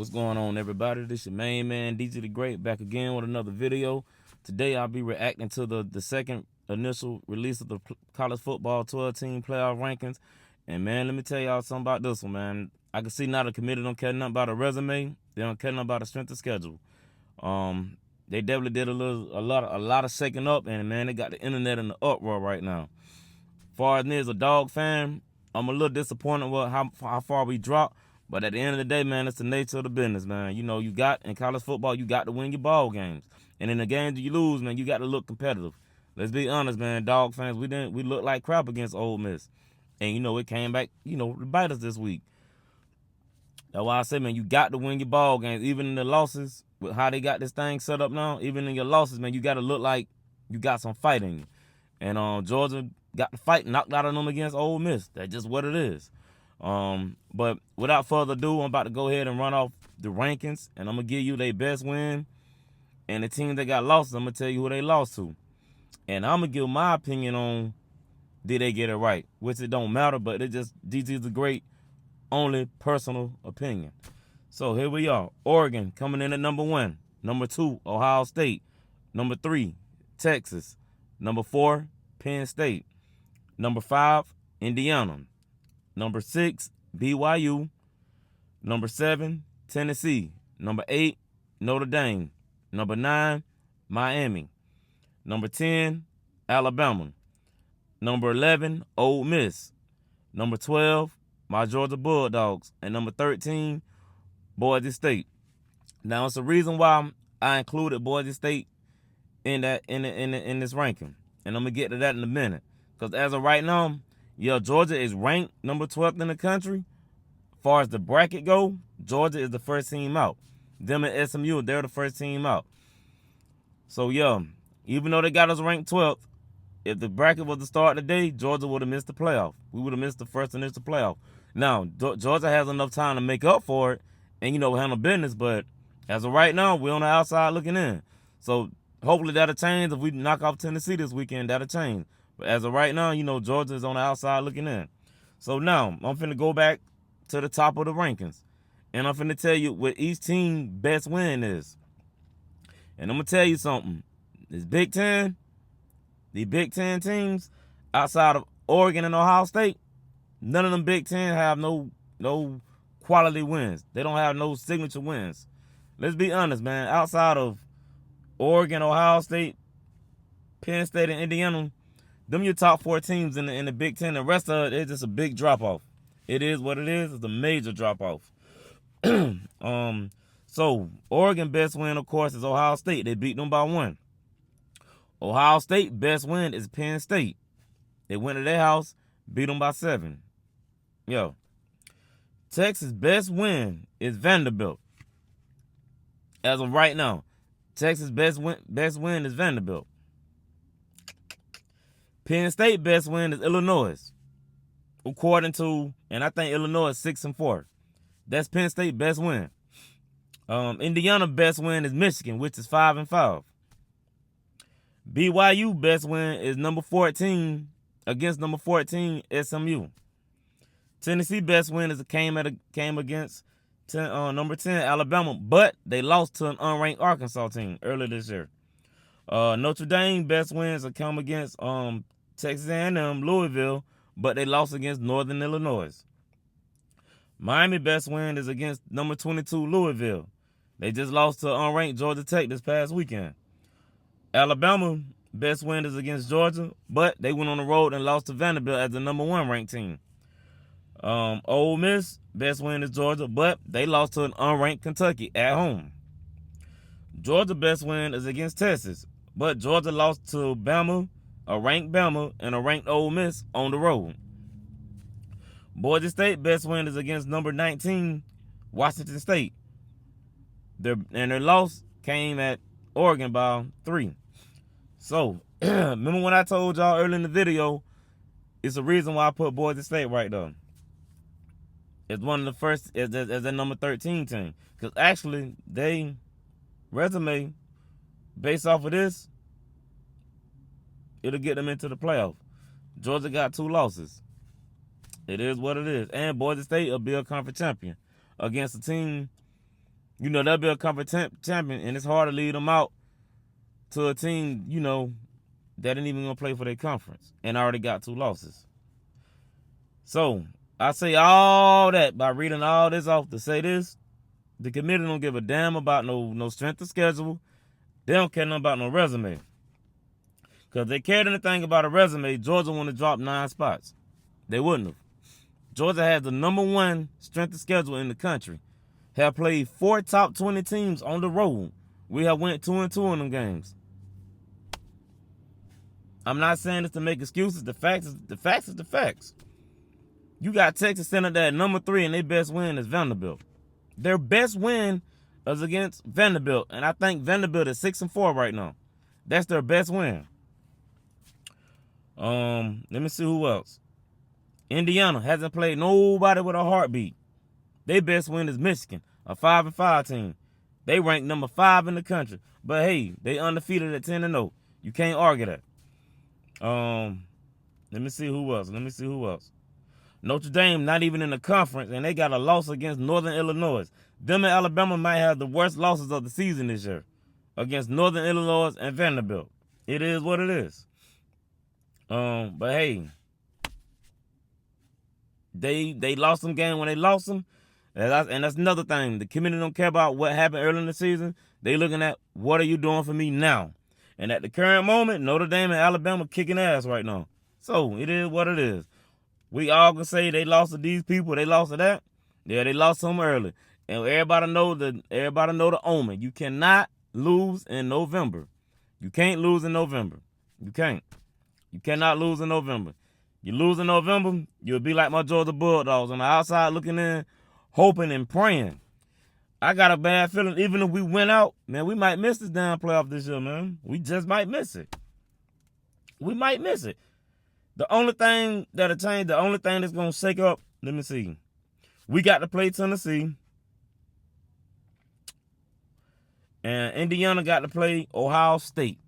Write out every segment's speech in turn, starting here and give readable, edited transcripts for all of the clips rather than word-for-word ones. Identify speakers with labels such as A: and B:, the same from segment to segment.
A: What's going on, everybody? This your main man, DJ the Great, back again with another video. Today, I'll be reacting to the second initial release of the college football 12-team playoff rankings. And, man, let me tell y'all something about this one, man. I can see now the committee don't care nothing about a resume. They don't care nothing about a strength of schedule. They definitely did a lot of shaking up, and, man, they got the internet in the uproar right now. As far as me as a Dawg fan, I'm a little disappointed with how far we dropped. But at the end of the day, man, it's the nature of the business, man. You know, you got, in college football, you got to win your ball games. And in the games that you lose, man, you got to look competitive. Let's be honest, man, Dawg fans, we looked like crap against Ole Miss. And, you know, it came back, you know, to bite us this week. That's why I say, man, you got to win your ball games. Even in the losses, with how they got this thing set up now, even in your losses, man, you got to look like you got some fight in you. And Georgia got the fight knocked out of them against Ole Miss. That's just what it is. But without further ado, I'm about to go ahead and run off the rankings, and I'm going to give you their best win. And the team that got lost, I'm going to tell you who they lost to. And I'm going to give my opinion on did they get it right, which it don't matter, but it just, DT's a great, only personal opinion. So here we are. Oregon coming in at number 1. Number 2, Ohio State. Number 3, Texas. Number 4, Penn State. Number 5, Indiana. Number 6, BYU. Number 7, Tennessee. Number 8, Notre Dame. Number 9, Miami. Number 10, Alabama. Number 11, Ole Miss. Number 12, my Georgia Bulldogs. And number 13, Boise State. Now, it's the reason why I included Boise State in this ranking. And I'm going to get to that in a minute. Because as of right now, yeah, Georgia is ranked number 12th in the country. As far as the bracket go, Georgia is the first team out. Them and SMU, they're the first team out. So, yeah, even though they got us ranked 12th, if the bracket was to start today, Georgia would have missed the playoff. We would have missed the first initial playoff. Now, Georgia has enough time to make up for it and, you know, handle business. But as of right now, we're on the outside looking in. So, hopefully that'll change. If we knock off Tennessee this weekend, that'll change. But as of right now, you know, Georgia is on the outside looking in. So now, I'm finna go back to the top of the rankings. And I'm finna tell you what each team best win is. And I'm gonna tell you something. This Big Ten, the Big Ten teams, outside of Oregon and Ohio State, none of them Big Ten have no quality wins. They don't have no signature wins. Let's be honest, man. Outside of Oregon, Ohio State, Penn State, and Indiana, them your top 4 teams in the Big Ten. The rest of it is just a big drop-off. It is what it is. It's a major drop-off. So, Oregon best win, of course, is Ohio State. They beat them by 1. Ohio State best win is Penn State. They went to their house, beat them by 7. Yo. Texas best win is Vanderbilt. As of right now, Texas best win is Vanderbilt. Penn State best win is Illinois. According to, and I think Illinois is 6-4. That's Penn State best win. Indiana best win is Michigan, which is 5-5. BYU best win is number 14 against number 14 SMU. Tennessee best win is came against number 10 Alabama, but they lost to an unranked Arkansas team earlier this year. Notre Dame best wins are come against Texas A&M, Louisville, but they lost against Northern Illinois. Miami best win is against number 22 Louisville. They just lost to unranked Georgia Tech this past weekend. Alabama best win is against Georgia, but they went on the road and lost to Vanderbilt as the number 1 ranked team. Ole Miss best win is Georgia, but they lost to an unranked Kentucky at home. Georgia best win is against Texas, but Georgia lost to Bama, a ranked Bama, and a ranked Ole Miss on the road. Boise State best win is against number 19 Washington State. Their loss came at Oregon by 3. So, remember when I told y'all earlier in the video, it's the reason why I put Boise State right there. It's one of the first, as the number 13 team. Because actually, they resume, based off of this, it'll get them into the playoff. Georgia got 2 losses. It is what it is. And Boise State will be a conference champion against a team You know, they'll be a conference champion, and it's hard to lead them out to a team, you know, that ain't even going to play for their conference and already got 2 losses. So, I say all that by reading all this off to say this. The committee don't give a damn about no strength of schedule. They don't care nothing about no resume. Because if they cared anything about a resume, Georgia wouldn't have dropped 9 spots. They wouldn't have. Georgia has the #1 strength of schedule in the country. Have played 4 top 20 teams on the road. We have went 2-2 in them games. I'm not saying this to make excuses. The facts is the facts. You got Texas Center there at #3, and their best win is Vanderbilt. Their best win is against Vanderbilt, and I think Vanderbilt is 6-4 right now. That's their best win. Let me see who else. Indiana hasn't played nobody with a heartbeat. Their best win is Michigan, a 5-5 team. They rank #5 in the country. But hey, they undefeated at 10-0. You can't argue that. Let me see who else. Notre Dame not even in the conference, and they got a loss against Northern Illinois. Them and Alabama might have the worst losses of the season this year against Northern Illinois and Vanderbilt. It is what it is. But hey, they lost some game when they lost them. And that's another thing. The committee don't care about what happened early in the season. They looking at what are you doing for me now? And at the current moment, Notre Dame and Alabama kicking ass right now. So it is what it is. We all can say they lost to these people, they lost to that. Yeah, they lost some early. And everybody know the omen. You cannot lose in November. You can't lose in November. You can't. You cannot lose in November. You lose in November, you'll be like my Georgia Bulldogs on the outside looking in, hoping and praying. I got a bad feeling even if we went out, man, we might miss this damn playoff this year, man. We just might miss it. We might miss it. The only thing that'll change, the only thing that's going to shake up, let me see. We got to play Tennessee. And Indiana got to play Ohio State.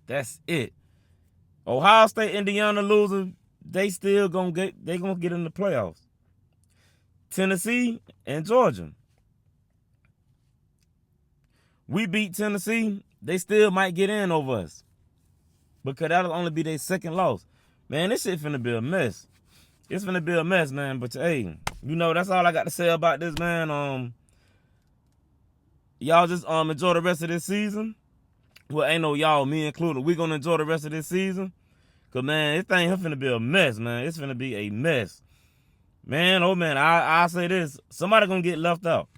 A: That's it. Ohio State, Indiana loser, they still gonna get in the playoffs. Tennessee and Georgia. We beat Tennessee, they still might get in over us. Because that'll only be their second loss. Man, this shit finna be a mess. It's finna be a mess, man. But hey, you know, that's all I got to say about this, man. Y'all just enjoy the rest of this season. Well, ain't no y'all, me included. We gonna enjoy the rest of this season. Cause man, this thing finna be a mess, man. It's finna be a mess. Man, oh man, I say this. Somebody gonna get left out.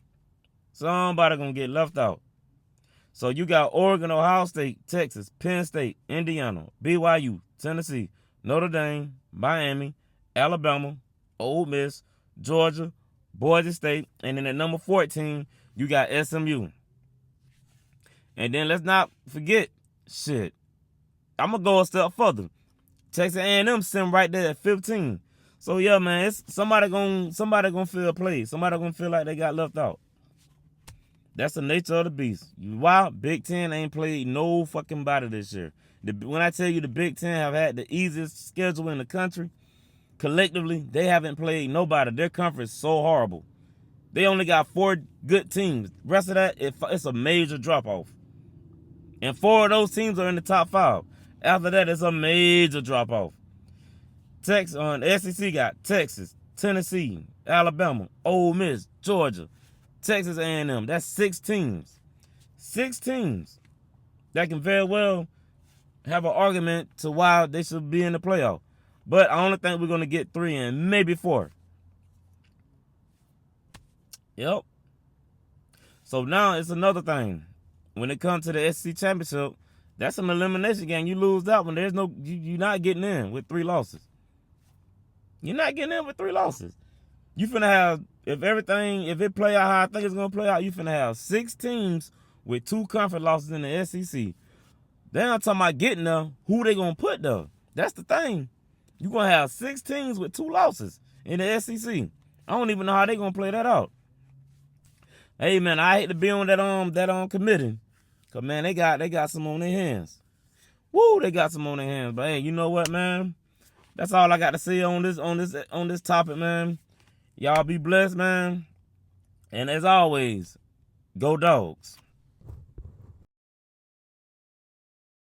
A: Somebody gonna get left out. So you got Oregon, Ohio State, Texas, Penn State, Indiana, BYU, Tennessee, Notre Dame, Miami, Alabama, Ole Miss, Georgia, Boise State, and then at number 14, you got SMU. And then let's not forget, shit, I'm going to go a step further. Texas A&M sitting right there at 15. So yeah, man, it's somebody gonna feel played. Somebody gonna feel like they got left out. That's the nature of the beast. Why? Big Ten ain't played no fucking body this year. When I tell you the Big Ten have had the easiest schedule in the country, collectively, they haven't played nobody. Their conference is so horrible. They only got 4 good teams. The rest of that, it's a major drop-off. And 4 of those teams are in the top 5. After that, it's a major drop-off. Texas on SEC got Texas, Tennessee, Alabama, Ole Miss, Georgia, Texas A&M. That's 6 teams. 6 teams that can very well have an argument to why they should be in the playoff. But I only think we're going to get 3 and maybe 4. Yep. So now it's another thing. When it comes to the SEC championship, that's an elimination game. You lose that one. You're not getting in with 3 losses. You're not getting in with 3 losses. You finna have, if it play out how I think it's gonna play out, you finna have 6 teams with 2 conference losses in the SEC. Then I'm talking about getting there, who they gonna put there? That's the thing. You're gonna have 6 teams with 2 losses in the SEC. I don't even know how they gonna play that out. Hey man, I hate to be on that committee. Cause man, they got some on their hands. Woo, they got some on their hands. But hey, you know what, man? That's all I got to say on this topic, man. Y'all be blessed, man. And as always, Go Dogs.